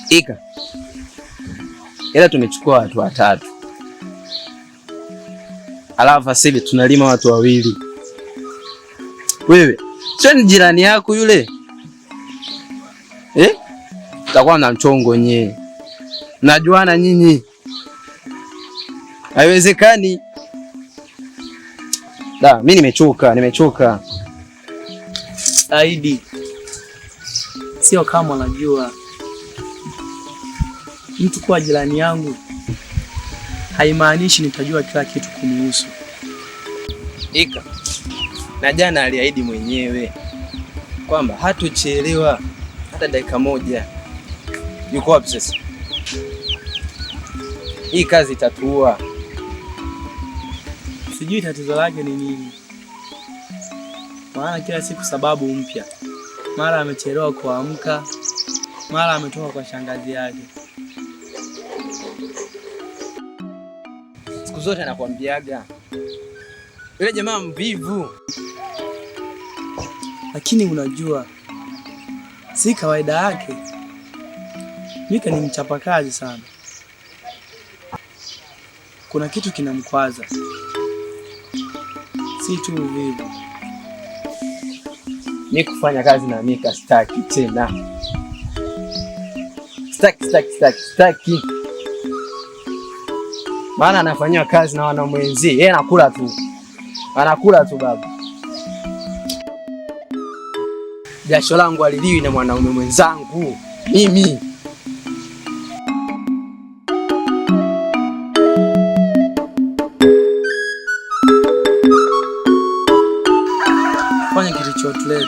Ika. Ila tumechukua watu watatu. Alafu sasa hivi tunalima watu wawili. Wewe, sio ni jirani yako yule? Utakuwa na mchongo nyewe. Mnajuana nyinyi. Haiwezekani. Mimi nimechoka. Saidi. Sio kama unajua. Mtu kuwa jirani yangu haimaanishi nitajua kila kitu kunihusu. Ika. Na jana aliahidi mwenyewe kwamba hatochelewa hata dakika moja. Yuko wapi sasa? Hii kazi itatua. Sijui tatizo lake ni nini. Maana kila siku sababu mpya. Mara amechelewa kuamka, mara ametoka kwa shangazi yake. Siku zote anakuambiaga yule jamaa mvivu. Lakini unajua si kawaida yake. Mika ni mchapakazi sana. Kuna kitu kinamkwaza. Si tu uvivu. Ni kufanya kazi na Mika sitaki tena. Sitaki. Maana anafanyia kazi na wanamwenzi. Yeye anakula tu baba. Jasho langu aliliwi na mwanaume mwenzangu. Mimi. Fanya kitu chochote.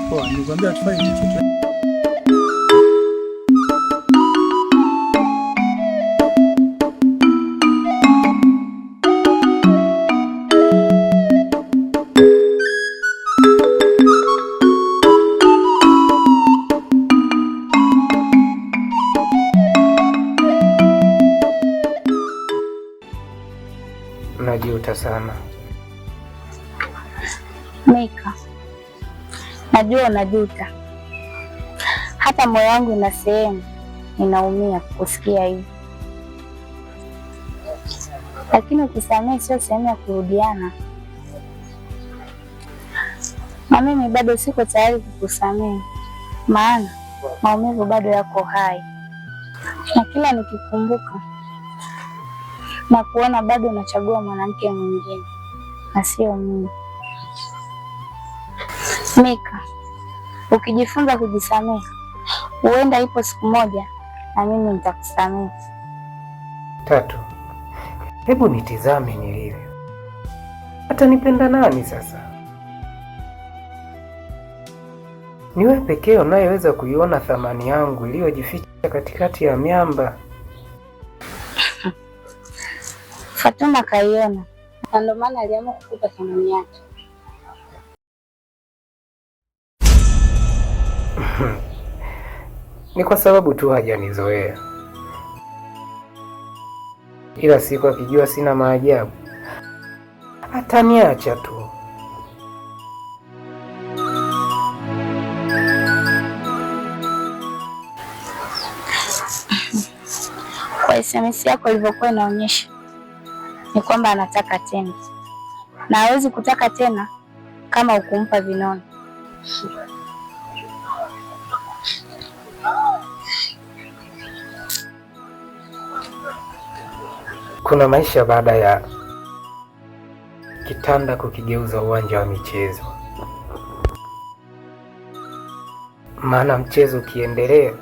Poa, nikwambia tufanye kitu chochote. Najuta sana. Mika, najua unajuta. Hata moyo wangu ina sehemu inaumia kusikia hivi, lakini ukisamehe sio sehemu ya kurudiana, na mimi bado siko tayari kukusamehe, maana maumivu bado yako hai, na kila nikikumbuka na kuona bado unachagua mwanamke mwingine na sio mimi. Mika, ukijifunza kujisamehe, huenda ipo siku moja na mimi nitakusamehe. Tatu, hebu nitizame nilivyo. Hata nipenda nani sasa? Niwe pekee unayeweza kuiona thamani yangu iliyojificha katikati ya miamba. Fatuma kaiona, na ndio maana aliamua kukupa thamani yake. Ni kwa sababu tu hajanizoea, ila siku akijua sina maajabu ataniacha tu. Kwa SMS yako ilivyokuwa inaonyesha ni kwamba anataka tena, na hawezi kutaka tena kama ukumpa vinono. Kuna maisha baada ya kitanda kukigeuza uwanja wa michezo. Maana mchezo ukiendelea,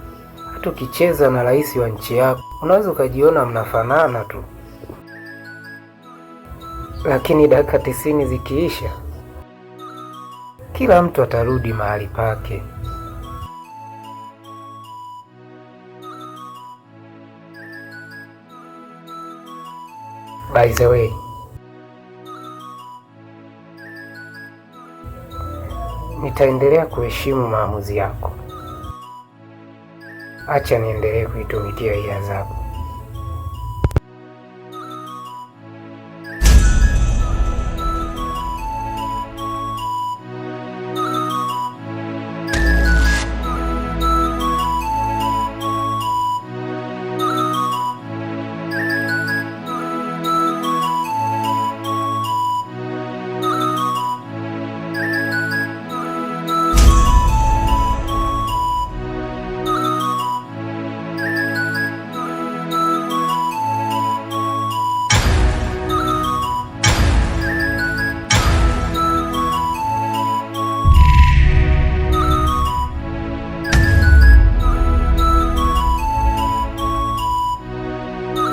hata ukicheza na rais wa nchi yako, unaweza ukajiona mnafanana tu. Lakini dakika 90 zikiisha, kila mtu atarudi mahali pake. By the way, nitaendelea kuheshimu maamuzi yako. Acha niendelee kuitumikia hii adhabu.